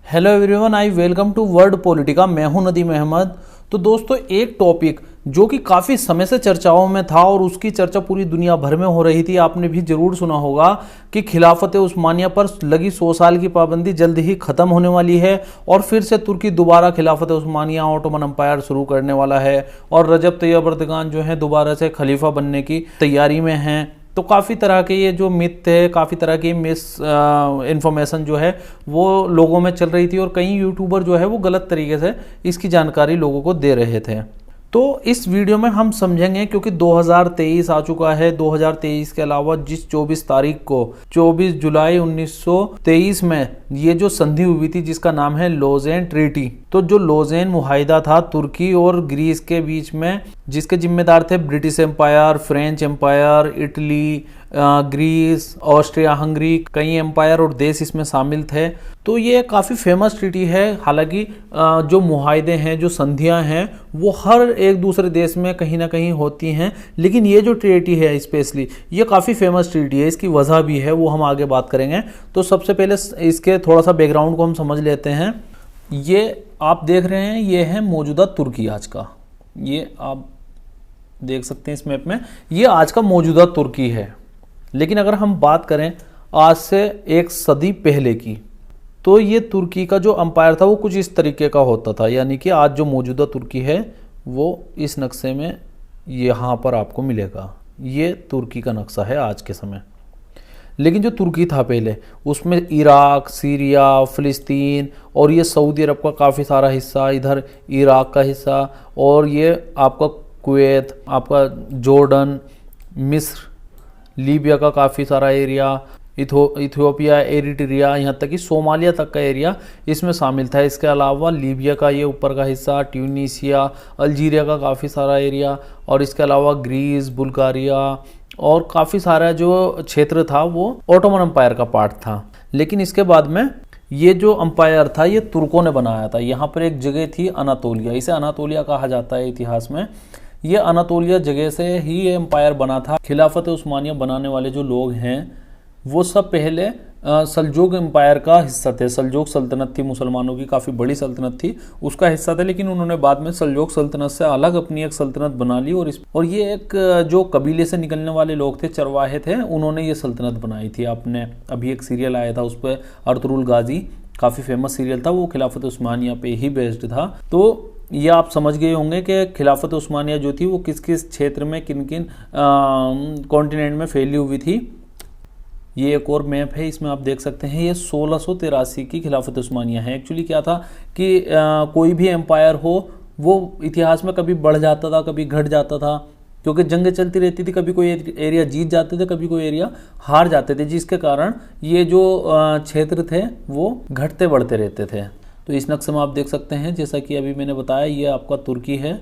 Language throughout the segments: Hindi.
Hello everyone, I welcome to world politica. मैं हूं नदीम अहमद। तो दोस्तों, एक टॉपिक जो कि काफ़ी समय से चर्चाओं में था और उसकी चर्चा पूरी दुनिया भर में हो रही थी, आपने भी जरूर सुना होगा कि खिलाफत उस्मानिया पर लगी 100 साल की पाबंदी जल्द ही ख़त्म होने वाली है और फिर से तुर्की दोबारा खिलाफत उस्मानिया ऑटोमन एम्पायर शुरू करने वाला है और रजब तैयब एर्दोगान जो है दोबारा से खलीफा बनने की तैयारी में हैं। तो काफ़ी तरह के ये जो मिथ है, काफ़ी तरह की मिस इन्फॉर्मेशन जो है वो लोगों में चल रही थी और कई यूट्यूबर जो है वो गलत तरीके से इसकी जानकारी लोगों को दे रहे थे। तो इस वीडियो में हम समझेंगे, क्योंकि 2023 आ चुका है। 2023 के अलावा जिस 24 तारीख को 24 जुलाई 1923 में ये जो संधि हुई थी जिसका नाम है लॉज़ेन ट्रीटी, तो जो लॉज़ेन मुआहिदा था तुर्की और ग्रीस के बीच में, जिसके जिम्मेदार थे British Empire, French Empire, Italy, Greece, Austria Hungary, कई एम्पायर और देश इसमें शामिल थे। तो ये काफ़ी फेमस ट्रीटी है। हालांकि जो मुआहिदे हैं, जो संधियां हैं, वो हर एक दूसरे देश में कहीं ना कहीं होती हैं, लेकिन ये जो ट्रीटी है स्पेशली ये काफ़ी फेमस ट्रीटी है। इसकी वजह भी है, वो हम आगे बात करेंगे। तो सबसे पहले इसके थोड़ा सा बैकग्राउंड को हम समझ लेते हैं। ये आप देख रहे हैं, ये है मौजूदा तुर्की आज का। ये आप देख सकते हैं इस मैप में, ये आज का मौजूदा तुर्की है। लेकिन अगर हम बात करें आज से एक सदी पहले की, तो ये तुर्की का जो अंपायर था वो कुछ इस तरीके का होता था। यानी कि आज जो मौजूदा तुर्की है वो इस नक्शे में यहाँ पर आपको मिलेगा। ये तुर्की का नक्शा है आज के समय। लेकिन जो तुर्की था पहले, उसमें इराक, सीरिया, फ़िलिस्तीन और ये सऊदी अरब का काफ़ी सारा हिस्सा, इधर इराक का हिस्सा, और ये आपका कुवैत, आपका जॉर्डन, मिस्र, लीबिया का काफ़ी सारा एरिया, इथियोपिया, एरिट्रिया, यहाँ तक कि सोमालिया तक का एरिया इसमें शामिल था। इसके अलावा लीबिया का ये ऊपर का हिस्सा, ट्यूनीसिया, अल्जीरिया का काफ़ी सारा एरिया, और इसके अलावा ग्रीस, बुल्गारिया और काफ़ी सारा जो क्षेत्र था वो ऑटोमन एम्पायर का पार्ट था। लेकिन इसके बाद में ये जो एम्पायर था ये तुर्कों ने बनाया था। यहाँ पर एक जगह थी अनातोलिया, इसे अनातोलिया कहा जाता है इतिहास में। ये अनातोलिया जगह से ही ये एम्पायर बना था। खिलाफत उस्मानिया बनाने वाले जो लोग हैं वो सब पहले सल्जूक एम्पायर का हिस्सा थे। सल्जूक सल्तनत थी, मुसलमानों की काफ़ी बड़ी सल्तनत थी, उसका हिस्सा थे। लेकिन उन्होंने बाद में सल्जूक सल्तनत से अलग अपनी एक सल्तनत बना ली और ये एक जो कबीले से निकलने वाले लोग थे, चरवाहे थे, उन्होंने ये सल्तनत बनाई थी। आपने अभी एक सीरियल आया था उस पर, अर्तुगरुल गाजी, काफ़ी फेमस सीरियल था, वो खिलाफत उस्मानिया पे ही बेस्ड था। तो ये आप समझ गए होंगे कि खिलाफत उस्मानिया जो थी वो किस किस क्षेत्र में, किन किन कॉन्टिनेंट में फैली हुई थी। ये एक और मैप है, इसमें आप देख सकते हैं। ये 1683 की खिलाफत उस्मानिया है। एक्चुअली क्या था कि कोई भी एम्पायर हो वो इतिहास में कभी बढ़ जाता था, कभी घट जाता था, क्योंकि जंगें चलती रहती थी। कभी कोई एरिया जीत जाते थे, कभी कोई एरिया हार जाते थे, जिसके कारण ये जो क्षेत्र थे वो घटते बढ़ते रहते थे। तो इस नक्शे में आप देख सकते हैं, जैसा कि अभी मैंने बताया, ये आपका तुर्की है,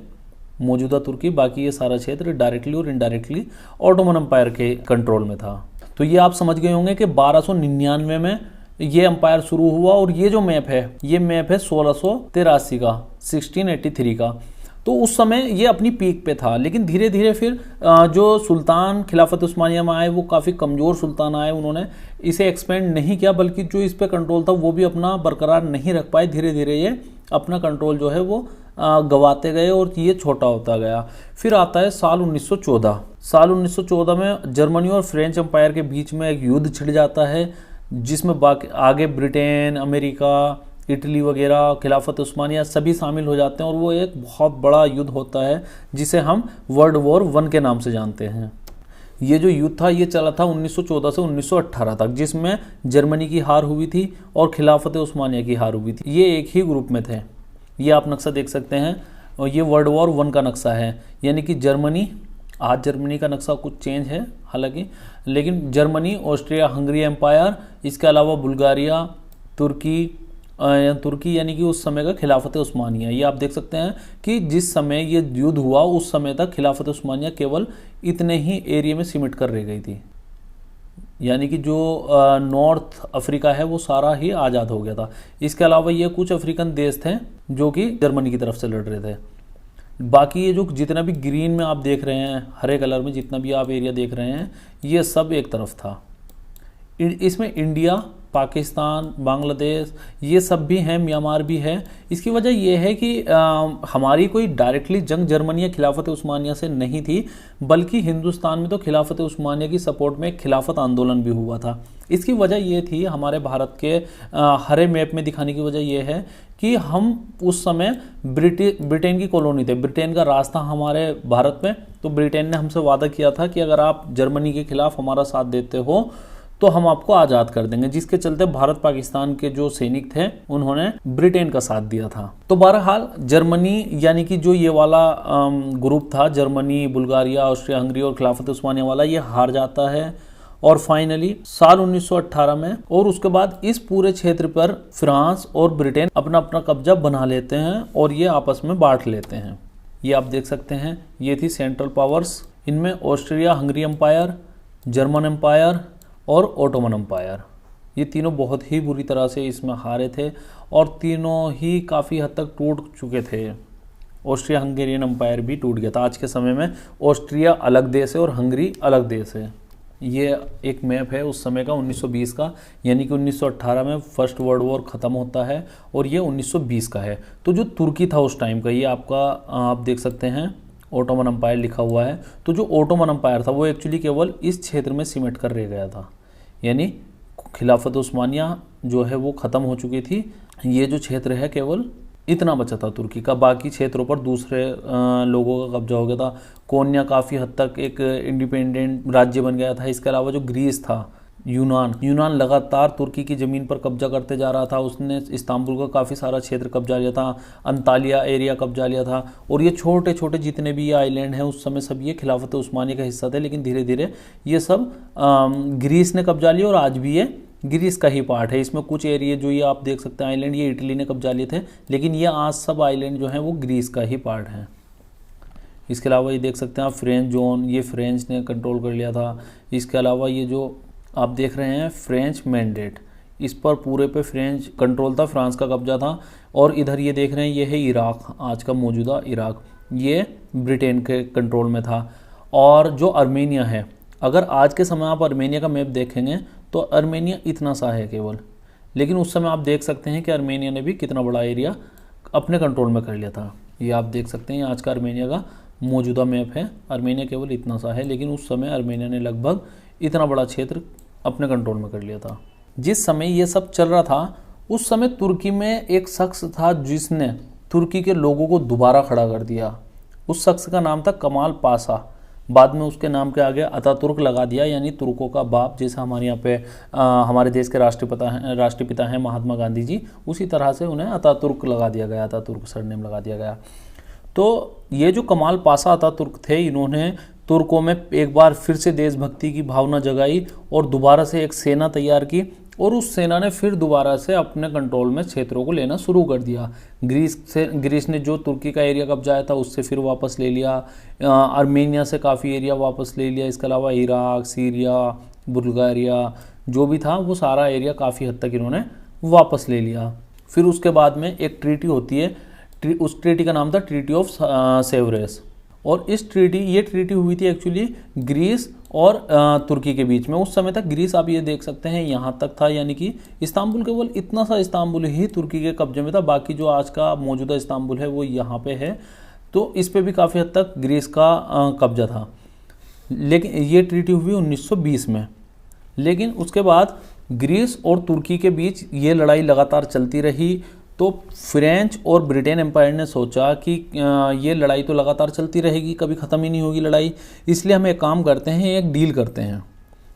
मौजूदा तुर्की। बाकी ये सारा क्षेत्र डायरेक्टली और इनडायरेक्टली ऑटोमन एम्पायर के कंट्रोल में था। तो ये आप समझ गए होंगे कि 1299 में ये एम्पायर शुरू हुआ। और ये जो मैप है, ये मैप है 1683 का, 1683 का। तो उस समय ये अपनी पीक पे था। लेकिन धीरे धीरे फिर जो सुल्तान खिलाफत उस्मानिया में आए वो काफ़ी कमज़ोर सुल्तान आए। उन्होंने इसे एक्सपेंड नहीं किया, बल्कि जो इस पे कंट्रोल था वो भी अपना बरकरार नहीं रख पाए। धीरे धीरे ये अपना कंट्रोल जो है वो गवाते गए और ये छोटा होता गया। फिर आता है साल 1914। साल 1914 में जर्मनी और फ्रेंच एम्पायर के बीच में एक युद्ध छिड़ जाता है, जिसमें बाकी आगे ब्रिटेन, अमेरिका, इटली वगैरह, खिलाफत उस्मानिया सभी शामिल हो जाते हैं और वो एक बहुत बड़ा युद्ध होता है जिसे हम वर्ल्ड वॉर 1 के नाम से जानते हैं। ये जो युद्ध था ये चला था 1914 से 1918 तक, जिसमें जर्मनी की हार हुई थी और खिलाफत उस्मानिया की हार हुई थी। ये एक ही ग्रुप में थे। ये आप नक्शा देख सकते हैं और ये वर्ल्ड वॉर 1 का नक्शा है। यानी कि जर्मनी, आज जर्मनी का नक्शा कुछ चेंज है हालांकि, लेकिन जर्मनी, ऑस्ट्रिया हंगरी एम्पायर, इसके अलावा बुल्गारिया, तुर्की यानी कि उस समय का खिलाफत उस्मानिया। ये आप देख सकते हैं कि जिस समय ये युद्ध हुआ उस समय तक खिलाफत उस्मानिया केवल इतने ही एरिया में सिमट कर रह गई थी। यानी कि जो नॉर्थ अफ्रीका है वो सारा ही आज़ाद हो गया था। इसके अलावा ये कुछ अफ्रीकन देश थे जो कि जर्मनी की तरफ से लड़ रहे थे। बाकी ये जो जितना भी ग्रीन में आप देख रहे हैं, हरे कलर में जितना भी आप एरिया देख रहे हैं, ये सब एक तरफ था। इसमें इंडिया, पाकिस्तान, बांग्लादेश, ये सब भी हैं, म्यांमार भी है। इसकी वजह यह है कि हमारी कोई डायरेक्टली जंग जर्मनी या खिलाफत उस्मानिया से नहीं थी, बल्कि हिंदुस्तान में तो खिलाफत उस्मानिया की सपोर्ट में खिलाफत आंदोलन भी हुआ था। इसकी वजह ये थी, हमारे भारत के हरे मैप में दिखाने की वजह यह है कि हम उस समय ब्रिटेन की कॉलोनी थे, ब्रिटेन का राज था हमारे भारत में। तो ब्रिटेन ने हमसे वादा किया था कि अगर आप जर्मनी के खिलाफ हमारा साथ देते हो तो हम आपको आज़ाद कर देंगे, जिसके चलते भारत पाकिस्तान के जो सैनिक थे उन्होंने ब्रिटेन का साथ दिया था। तो बहरहाल जर्मनी यानी कि जो ये वाला ग्रुप था, जर्मनी, बुल्गारिया, ऑस्ट्रिया हंगरी और खिलाफत उस्मानिया वाला, ये हार जाता है। और फाइनली साल 1918 में, और उसके बाद इस पूरे क्षेत्र पर फ्रांस और ब्रिटेन अपना अपना कब्जा बना लेते हैं और ये आपस में बांट लेते हैं। ये आप देख सकते हैं, ये थी सेंट्रल पावर्स। इनमें Austria Hungary Empire, German Empire और ओटोमन एम्पायर, ये तीनों बहुत ही बुरी तरह से इसमें हारे थे और तीनों ही काफ़ी हद तक टूट चुके थे। ऑस्ट्रिया हंगेरियन एम्पायर भी टूट गया था। आज के समय में ऑस्ट्रिया अलग देश है और हंगरी अलग देश है। ये एक मैप है उस समय का, 1920 का, यानी कि 1918 में फर्स्ट वर्ल्ड वॉर ख़त्म होता है और ये 1920 का है। तो जो तुर्की था उस टाइम का, ये आपका आप देख सकते हैं ओटोमन एम्पायर लिखा हुआ है। तो जो ओटोमन एम्पायर था वो एक्चुअली केवल इस क्षेत्र में सिमट कर रह गया था, यानी खिलाफत उस्मानिया जो है वो ख़त्म हो चुकी थी। ये जो क्षेत्र है केवल इतना बचा था तुर्की का, बाकी क्षेत्रों पर दूसरे लोगों का कब्जा हो गया था। कोन्या काफ़ी हद तक एक इंडिपेंडेंट राज्य बन गया था। इसके अलावा जो ग्रीस था, यूनान लगातार तुर्की की ज़मीन पर कब्जा करते जा रहा था। उसने इस्तांबुल का काफ़ी सारा क्षेत्र कब्जा लिया था, अंतालिया एरिया कब्जा लिया था। और ये छोटे छोटे जितने भी ये आइलैंड हैं उस समय सब ये खिलाफत उस्मानिया का हिस्सा थे, लेकिन धीरे धीरे ये सब ग्रीस ने कब्जा लिया और आज भी ये ग्रीस का ही पार्ट है। इसमें कुछ एरिया जो ये आप देख सकते हैं आइलैंड, ये इटली ने कब्जा लिए थे, लेकिन ये आज सब आइलैंड जो हैं वो ग्रीस का ही पार्ट है। इसके अलावा ये देख सकते हैं आप फ्रेंच जोन, ये फ्रेंच ने कंट्रोल कर लिया था। इसके अलावा ये जो आप देख रहे हैं फ्रेंच मैंडेट, इस पर पूरे पे फ्रेंच कंट्रोल था, फ्रांस का कब्जा था। और इधर ये देख रहे हैं, ये है इराक, आज का मौजूदा इराक, ये ब्रिटेन के कंट्रोल में था। और जो अर्मेनिया है, अगर आज के समय आप अर्मेनिया का मैप देखेंगे तो अर्मेनिया इतना सा है केवल, लेकिन उस समय आप देख सकते हैं कि अर्मेनिया ने भी कितना बड़ा एरिया अपने कंट्रोल में कर लिया था। ये आप देख सकते हैं, आज का अर्मेनिया का मौजूदा मैप है। अर्मेनिया केवल इतना सा है, लेकिन उस समय अर्मेनिया ने लगभग इतना बड़ा क्षेत्र अपने कंट्रोल में कर लिया था। जिस समय ये सब चल रहा था उस समय तुर्की में एक शख्स था जिसने तुर्की के लोगों को दोबारा खड़ा कर दिया। उस शख्स का नाम था कमाल पाशा। बाद में उसके नाम के आगे अतातुर्क लगा दिया, यानी तुर्कों का बाप। जैसे हमारे यहाँ पे हमारे देश के राष्ट्रपिता हैं महात्मा गांधी जी, उसी तरह से उन्हें अतातुर्क लगा दिया गया, अतातुर्क सरनेम लगा दिया गया। तो ये जो कमाल पाशा अतातुर्क थे, इन्होंने तुर्कों में एक बार फिर से देशभक्ति की भावना जगाई और दोबारा से एक सेना तैयार की, और उस सेना ने फिर दोबारा से अपने कंट्रोल में क्षेत्रों को लेना शुरू कर दिया। ग्रीस ने जो तुर्की का एरिया कब्जाया था उससे फिर वापस ले लिया, आर्मेनिया से काफ़ी एरिया वापस ले लिया। इसके अलावा इराक, सीरिया, बुल्गारिया जो भी था वो सारा एरिया काफ़ी हद तक इन्होंने वापस ले लिया। फिर उसके बाद में एक ट्रीटी होती है, उस ट्रीटी का नाम था ट्रीटी ऑफ सेवरेस। और ये ट्रीटी हुई थी एक्चुअली ग्रीस और तुर्की के बीच में। उस समय तक ग्रीस आप ये देख सकते हैं यहाँ तक था, यानी कि इस्तांबुल, केवल इतना सा इस्तांबुल ही तुर्की के कब्जे में था। बाकी जो आज का मौजूदा इस्तांबुल है वो यहाँ पे है, तो इस पे भी काफ़ी हद तक ग्रीस का कब्जा था। लेकिन ये ट्रीटी हुई 1920 में। लेकिन उसके बाद ग्रीस और तुर्की के बीच ये लड़ाई लगातार चलती रही। तो फ्रेंच और ब्रिटेन एम्पायर ने सोचा कि ये लड़ाई तो लगातार चलती रहेगी, कभी ख़त्म ही नहीं होगी लड़ाई, इसलिए हम एक काम करते हैं, एक डील करते हैं।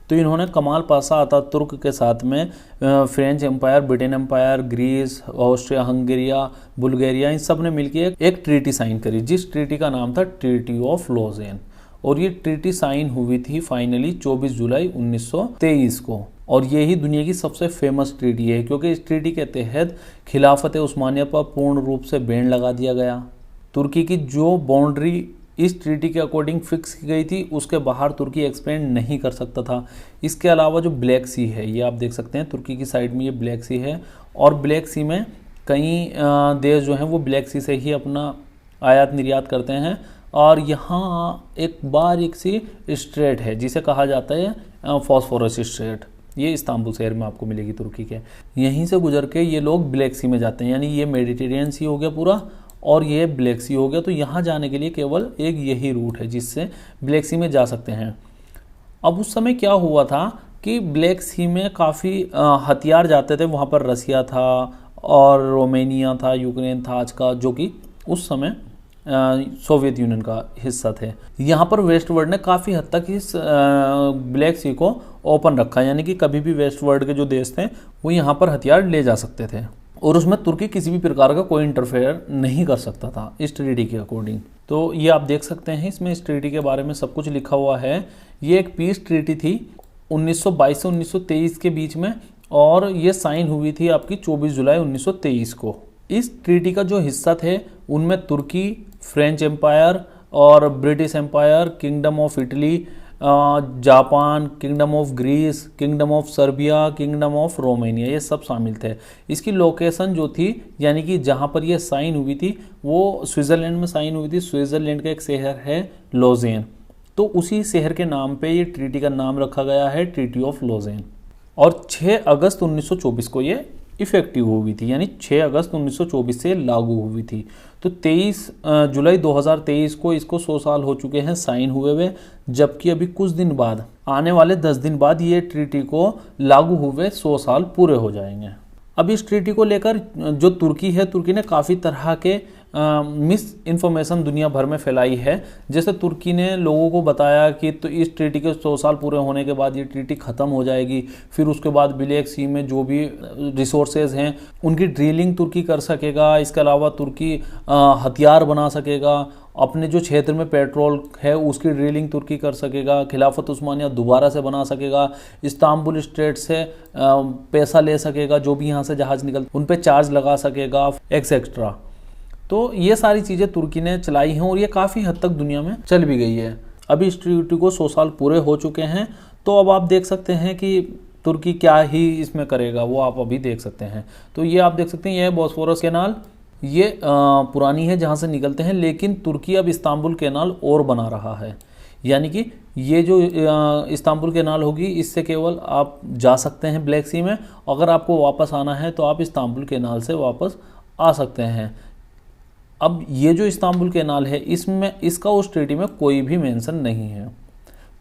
तो इन्होंने कमाल पाशा अतातुर्क के साथ में French empire, Britain empire, Greece, Austria Hungaria, Bulgaria, इन सब ने मिलकर एक ट्रीटी साइन करी, जिस ट्रीटी का नाम था ट्रीटी ऑफ लॉजेन। और ये ट्रीटी साइन हुई थी फाइनली 24 जुलाई 1923 को। और ये ही दुनिया की सबसे फेमस ट्रीटी है, क्योंकि इस ट्रीटी के तहत खिलाफत उस्मानिया पर पूर्ण रूप से बैन लगा दिया गया। तुर्की की जो बाउंड्री इस ट्रीटी के अकॉर्डिंग फिक्स की गई थी उसके बाहर तुर्की एक्सपेंड नहीं कर सकता था। इसके अलावा जो ब्लैक सी है, ये आप देख सकते हैं तुर्की की साइड में ये ब्लैक सी है, और ब्लैक सी में कई देश जो हैं वो ब्लैक सी से ही अपना आयात निर्यात करते हैं। और यहाँ एक बारीक सी स्ट्रेट है जिसे कहा जाता है फॉस्फोरस स्ट्रेट। ये इस्तांबुल शहर में आपको मिलेगी तुर्की के। यहीं से गुजर के ये लोग ब्लैक सी में जाते हैं, यानी ये मेडिटेरियन सी हो गया पूरा और ये ब्लैक सी हो गया। तो यहाँ जाने के लिए केवल एक यही रूट है जिससे ब्लैक सी में जा सकते हैं। अब उस समय क्या हुआ था कि ब्लैक सी में काफ़ी हथियार जाते थे, वहाँ पर रसिया था और रोमेनिया था, यूक्रेन था आज का, जो कि उस समय सोवियत यूनियन का हिस्सा थे। यहाँ पर वेस्ट वर्ल्ड ने काफ़ी हद तक इस ब्लैक सी को ओपन रखा, यानी कि कभी भी वेस्ट वर्ल्ड के जो देश थे वो यहाँ पर हथियार ले जा सकते थे और उसमें तुर्की किसी भी प्रकार का कोई इंटरफेयर नहीं कर सकता था इस ट्रीटी के अकॉर्डिंग। तो ये आप देख सकते हैं, इसमें इस ट्रीटी के बारे में सब कुछ लिखा हुआ है। ये एक पीस ट्रीटी थी 1922 से 1923 के बीच में और ये साइन हुई थी आपकी 24 जुलाई 1923 को। इस ट्रीटी का जो हिस्सा थे उनमें तुर्की, फ्रेंच एम्पायर और British Empire, Kingdom of Italy, Japan, Kingdom of Greece, Kingdom of Serbia, Kingdom of Romania, ये सब शामिल थे। इसकी लोकेशन जो थी, यानी कि जहाँ पर ये साइन हुई थी वो स्विट्ज़रलैंड में साइन हुई थी। स्विट्ज़रलैंड का एक शहर है लॉजेन, तो उसी शहर के नाम पे ये ट्रीटी का नाम रखा गया है, ट्रीटी ऑफ लॉजेन। और 6 अगस्त 1924 को ये इफेक्टिव हुई थी, यानी 6 अगस्त 1924 से लागू हुई थई। तो 23 जुलाई 2023 को इसको 100 साल हो चुके हैं साइन हुए, जबकि अभी कुछ दिन बाद, आने वाले 10 दिन बाद ये ट्रीटी को लागू हुए 100 साल पूरे हो जाएंगे। अब इस ट्रीटी को लेकर जो तुर्की है, तुर्की ने काफ़ी तरह के मिस इन्फॉर्मेशन दुनिया भर में फैलाई है। जैसे तुर्की ने लोगों को बताया कि तो इस ट्रीटी के 100 साल पूरे होने के बाद ये ट्रीटी ख़त्म हो जाएगी, फिर उसके बाद ब्लैक सी में जो भी रिसोर्सेज हैं उनकी ड्रिलिंग तुर्की कर सकेगा। इसके अलावा तुर्की हथियार बना सकेगा, अपने जो क्षेत्र में पेट्रोल है उसकी ड्रिलिंग तुर्की कर सकेगा, खिलाफत उस्मानिया दोबारा से बना सकेगा, इस्तांबुल स्ट्रेट से पैसा ले सकेगा, जो भी यहाँ से जहाज़ निकल उन पे चार्ज लगा सकेगा, एक्सेट्रा। तो ये सारी चीज़ें तुर्की ने चलाई हैं और ये काफ़ी हद तक दुनिया में चल भी गई है। अभी इस ट्रीटी को 100 साल पूरे हो चुके हैं, तो अब आप देख सकते हैं कि तुर्की क्या ही इसमें करेगा, वो आप अभी देख सकते हैं। तो ये आप देख सकते हैं, ये बॉस्फोरस कैनाल, ये पुरानी है जहाँ से निकलते हैं, लेकिन तुर्की अब इस्तांबुल कैनाल और बना रहा है, यानी कि ये जो इस्तांबुल कैनाल होगी इससे केवल आप जा सकते हैं ब्लैक सी में। अगर आपको वापस आना है तो आप इस्तांबुल कैनाल से वापस आ सकते हैं। अब ये जो इस्तांबुल कैनाल है इसमें इसका उस ट्रीटी में कोई भी मेंशन नहीं है,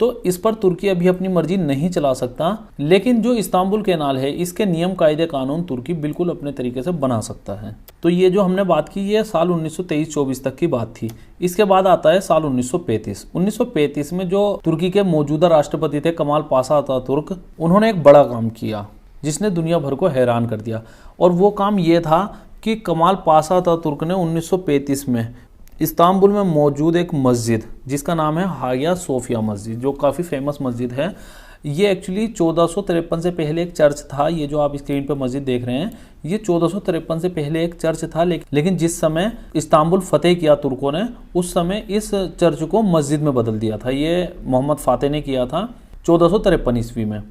तो इस पर तुर्की अभी अपनी मर्जी नहीं चला सकता। लेकिन जो इस्तांबुल कैनाल है इसके नियम कायदे कानून तुर्की बिल्कुल अपने तरीके से बना सकता है। तो ये जो हमने बात की ये साल 1923-24 तक की बात थी। इसके बाद आता है साल 1935। 1935 में जो तुर्की के मौजूदा राष्ट्रपति थे कमाल पाशा अतातुर्क, उन्होंने एक बड़ा काम किया जिसने दुनिया भर को हैरान कर दिया। और वो काम ये था कि कमाल पाशा अतातुर्क ने 1935 में इस्तांबुल में मौजूद एक मस्जिद जिसका नाम है हागिया सोफिया मस्जिद, जो काफ़ी फेमस मस्जिद है। ये एक्चुअली 1453 से पहले एक चर्च था। ये जो आप स्क्रीन पर मस्जिद देख रहे हैं ये 1453 से पहले एक चर्च था, लेकिन जिस समय इस्तांबुल फतेह किया तुर्कों ने उस समय इस चर्च को मस्जिद में बदल दिया था। ये मोहम्मद फातेह ने किया था 1453 ईस्वी में।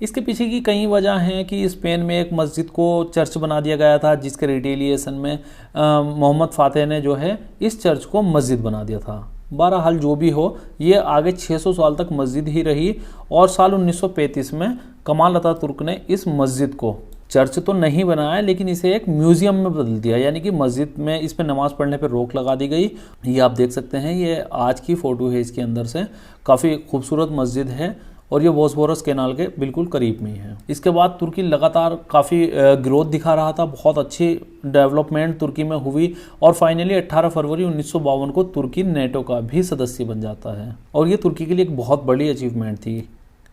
इसके पीछे की कई वजह हैं कि स्पेन में एक मस्जिद को चर्च बना दिया गया था, जिसके रिटेलिएशन में मोहम्मद फातेह ने जो है इस चर्च को मस्जिद बना दिया था। बहरहाल जो भी हो, ये आगे 600 साल तक मस्जिद ही रही। और साल 1935 में कमाल अतातुर्क ने इस मस्जिद को चर्च तो नहीं बनाया लेकिन इसे एक म्यूजियम में बदल दिया, यानी कि मस्जिद में इस पर नमाज़ पढ़ने पर रोक लगा दी गई। ये आप देख सकते हैं, ये आज की फ़ोटो है इसके अंदर से। काफ़ी खूबसूरत मस्जिद है और ये बॉस्फोरस कैनाल के बिल्कुल करीब में ही है। इसके बाद तुर्की लगातार काफ़ी ग्रोथ दिखा रहा था, बहुत अच्छी डेवलपमेंट तुर्की में हुई और फाइनली 18 फरवरी 1952 को तुर्की नेटो का भी सदस्य बन जाता है। और ये तुर्की के लिए एक बहुत बड़ी अचीवमेंट थी।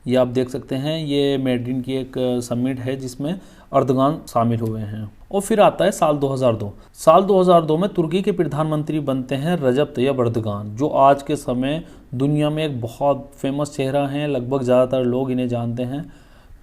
ये आप देख सकते हैं, ये मैड्रिड की एक समिट है जिसमें अर्दगान शामिल हुए हैं। और फिर आता है साल 2002। साल 2002 में तुर्की के प्रधानमंत्री बनते हैं रजब तैयब अर्दगान, जो आज के समय दुनिया में एक बहुत फेमस चेहरा हैं, लगभग ज़्यादातर लोग इन्हें जानते हैं।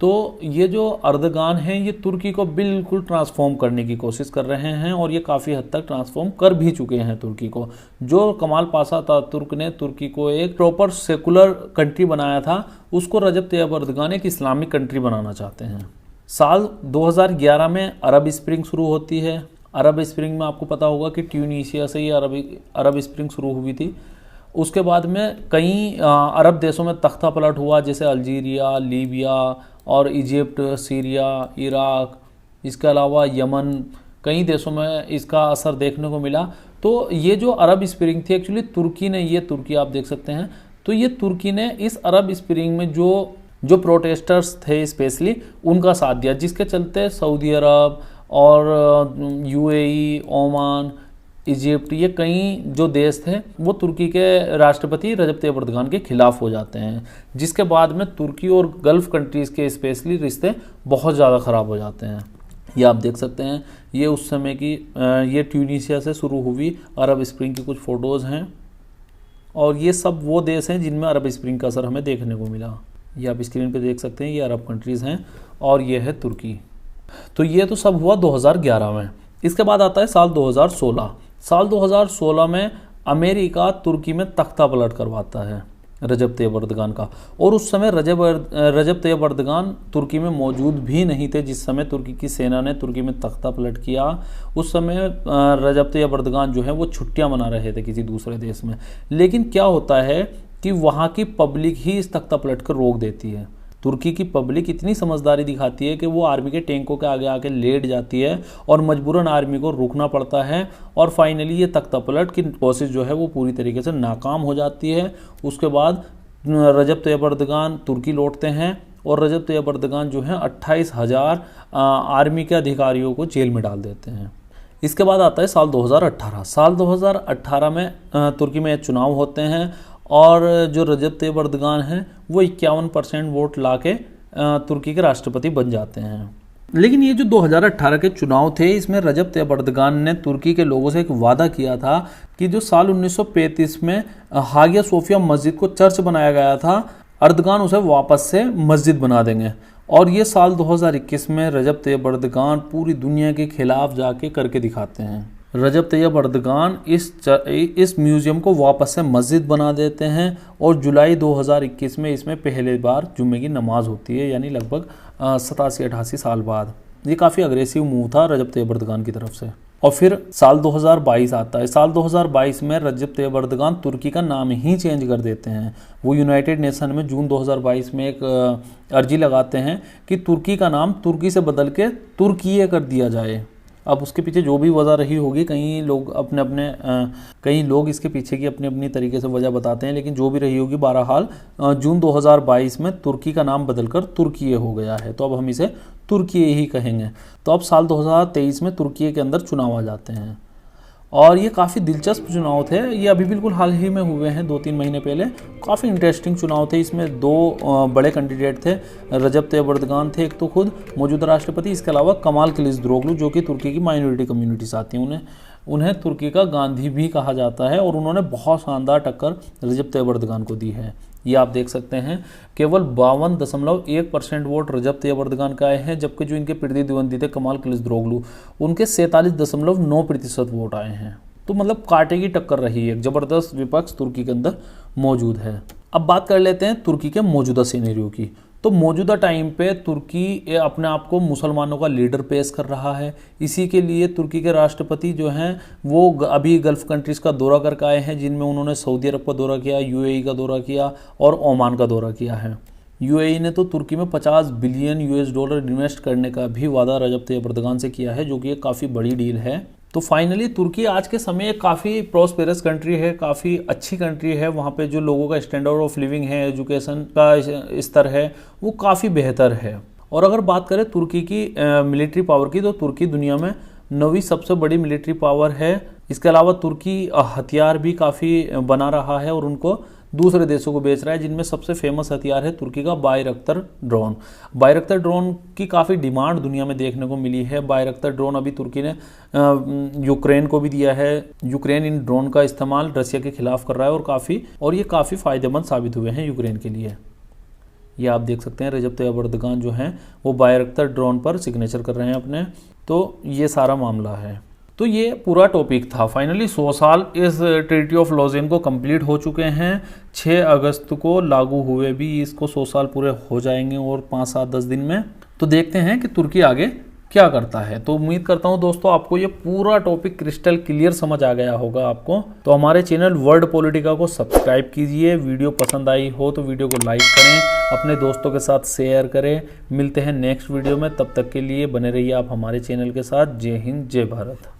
तो ये जो अर्दगान हैं ये तुर्की को बिल्कुल ट्रांसफॉर्म करने की कोशिश कर रहे हैं और ये काफ़ी हद तक ट्रांसफॉर्म कर भी चुके हैं तुर्की को। जो कमाल पाशा अतातुर्क ने तुर्की को एक प्रॉपर सेकुलर कंट्री बनाया था, उसको रजब तैयब अर्दगान एक इस्लामिक कंट्री बनाना चाहते हैं। साल 2011 में अरब स्प्रिंग शुरू होती है। अरब स्प्रिंग में आपको पता होगा कि ट्यूनीशिया से ही अरब स्प्रिंग शुरू हुई थी। उसके बाद में कई अरब देशों में तख्ता पलट हुआ, जैसे अल्जीरिया, लीबिया और इजिप्ट, सीरिया, इराक, इसके अलावा यमन, कई देशों में इसका असर देखने को मिला। तो ये जो अरब स्प्रिंग थी एक्चुअली तुर्की ने, ये तुर्की आप देख सकते हैं, तो ये तुर्की ने इस अरब स्प्रिंग में जो प्रोटेस्टर्स थे स्पेशली उनका साथ दिया, जिसके चलते सऊदी अरब और यूएई, ओमान, इजिप्ट, ये कई जो देश थे वो तुर्की के राष्ट्रपति रजब तैयब अर्दगान के खिलाफ हो जाते हैं, जिसके बाद में तुर्की और गल्फ कंट्रीज़ के स्पेशली रिश्ते बहुत ज़्यादा ख़राब हो जाते हैं। ये आप देख सकते हैं, ये उस समय की ये ट्यूनीशिया से शुरू हुई अरब स्प्रिंग की कुछ फ़ोटोज़ हैं, और ये सब वो देश हैं जिनमें अरब स्प्रिंग का असर हमें देखने को मिला। ये आप स्क्रीन पे देख सकते हैं, ये अरब कंट्रीज़ हैं और ये है तुर्की। तो ये तो सब हुआ 2011 में। इसके बाद आता है साल 2016। साल 2016 में अमेरिका तुर्की में तख्ता पलट करवाता है रजब तैयब अर्दगान का, और उस समय रजब तैयब अर्दगान तुर्की में मौजूद भी नहीं थे। जिस समय तुर्की की सेना ने तुर्की में तख्ता पलट किया, उस समय रजब तैयब अर्दगान जो है वो छुट्टियां मना रहे थे किसी दूसरे देश में। लेकिन क्या होता है कि वहाँ की पब्लिक ही इस तख्ता पलट कर रोक देती है। तुर्की की पब्लिक इतनी समझदारी दिखाती है कि वो आर्मी के टैंकों के आगे आके लेट जाती है और मजबूरन आर्मी को रुकना पड़ता है, और फाइनली ये तख्ता पलट की कोशिश जो है वो पूरी तरीके से नाकाम हो जाती है। उसके बाद रजब तैयब अर्दगान तुर्की लौटते हैं, और रजब तैयब अर्दगान जो है 28,000 आर्मी के अधिकारियों को जेल में डाल देते हैं। इसके बाद आता है साल 2018। साल 2018 में तुर्की में चुनाव होते हैं, और जो रजब तैयब अर्दगान हैं वो 51% वोट लाके तुर्की के राष्ट्रपति बन जाते हैं। लेकिन ये जो 2018 के चुनाव थे, इसमें रजब तैयब अर्दगान ने तुर्की के लोगों से एक वादा किया था कि जो साल 1935 में हागिया सोफिया मस्जिद को चर्च बनाया गया था, अर्दगान उसे वापस से मस्जिद बना देंगे। और ये साल 2021 में रजब तैयब अर्दगान पूरी दुनिया के खिलाफ जाके करके दिखाते हैं। रजब तैयब अर्दगान इस म्यूज़ियम को वापस से मस्जिद बना देते हैं, और जुलाई 2021 में इसमें पहली बार जुम्मे की नमाज होती है, यानी लगभग 87-88 साल बाद। ये काफ़ी अग्रेसिव मूव था रजब तैयब अर्दगान की तरफ से। और फिर साल 2022 आता है। साल 2022 में रजब तैयब अर्दगान तुर्की का नाम ही चेंज कर देते हैं। वो यूनाइटेड नेशन में जून 2022 में एक अर्जी लगाते हैं कि तुर्की का नाम तुर्की से बदल के तुर्कीये कर दिया जाए। अब उसके पीछे जो भी वजह रही होगी, कई लोग इसके पीछे की अपनी अपनी तरीके से वजह बताते हैं, लेकिन जो भी रही होगी, बहरहाल जून 2022 में तुर्की का नाम बदलकर तुर्कीये हो गया है। तो अब हम इसे तुर्कीये ही कहेंगे। तो अब साल 2023 में तुर्कीये के अंदर चुनाव आ जाते हैं, और ये काफ़ी दिलचस्प चुनाव थे। ये अभी बिल्कुल हाल ही में हुए हैं, 2-3 महीने पहले। काफ़ी इंटरेस्टिंग चुनाव थे। इसमें 2 बड़े कैंडिडेट थे। रजब तैयब अर्दगान थे एक तो खुद मौजूदा राष्ट्रपति, इसके अलावा कमाल किलिचदारोग्लू जो कि तुर्की की माइनॉरिटी कम्युनिटी से आती हैं। उन्हें तुर्की का गांधी भी कहा जाता है, और उन्होंने बहुत शानदार टक्कर रजब तैयब अर्दगान को दी है। ये आप देख सकते हैं, केवल 52.1% वोट रजब तैयब अर्दगान का आए हैं, जबकि जो इनके प्रतिद्वंदी थे कमाल किलिचदारोग्लू, उनके 47.9% वोट आए हैं। तो मतलब कांटे की टक्कर रही है, एक ज़बरदस्त विपक्ष तुर्की के अंदर मौजूद है। अब बात कर लेते हैं तुर्की के मौजूदा सिनेरियो की। तो मौजूदा टाइम पे तुर्की अपने आप को मुसलमानों का लीडर पेश कर रहा है। इसी के लिए तुर्की के राष्ट्रपति जो हैं वो अभी गल्फ़ कंट्रीज़ का दौरा करके आए हैं, जिनमें उन्होंने सऊदी अरब का दौरा किया, यूएई का दौरा किया और ओमान का दौरा किया है। यूएई ने तो तुर्की में $50 बिलियन इन्वेस्ट करने का भी वादा रजब तैयब अर्दगान से किया है, जो कि एक काफ़ी बड़ी डील है। तो फाइनली तुर्की आज के समय एक काफ़ी प्रॉस्पेरस कंट्री है, काफ़ी अच्छी कंट्री है। वहाँ पे जो लोगों का स्टैंडर्ड ऑफ लिविंग है, एजुकेशन का स्तर है, वो काफ़ी बेहतर है। और अगर बात करें तुर्की की मिलिट्री पावर की, तो तुर्की दुनिया में 9वीं सबसे बड़ी मिलिट्री पावर है। इसके अलावा तुर्की हथियार भी काफ़ी बना रहा है और उनको दूसरे देशों को बेच रहा है, जिनमें सबसे फेमस हथियार है तुर्की का बायरक्तर ड्रोन। बायरक्तर ड्रोन की काफ़ी डिमांड दुनिया में देखने को मिली है। बायरक्तर ड्रोन अभी तुर्की ने यूक्रेन को भी दिया है। यूक्रेन इन ड्रोन का इस्तेमाल रशिया के खिलाफ कर रहा है, और ये काफ़ी फ़ायदेमंद साबित हुए हैं यूक्रेन के लिए। ये आप देख सकते हैं, रजब तैयब अर्दगान जो हैं वो बायरक्तर ड्रोन पर सिग्नेचर कर रहे हैं अपने। तो ये सारा मामला है। तो ये पूरा टॉपिक था। फाइनली 100 साल इस ट्रीटी ऑफ लॉज़ेन को कंप्लीट हो चुके हैं। 6 अगस्त को लागू हुए भी इसको 100 साल पूरे हो जाएंगे और 5-7-10 दिन में। तो देखते हैं कि तुर्की आगे क्या करता है। तो उम्मीद करता हूं दोस्तों आपको ये पूरा टॉपिक क्रिस्टल क्लियर समझ आ गया होगा आपको। तो हमारे चैनल वर्ड पॉलिटिका को सब्सक्राइब कीजिए, वीडियो पसंद आई हो तो वीडियो को लाइक करें, अपने दोस्तों के साथ शेयर करें। मिलते हैं नेक्स्ट वीडियो में, तब तक के लिए बने रहिए आप हमारे चैनल के साथ। जय हिंद, जय भारत।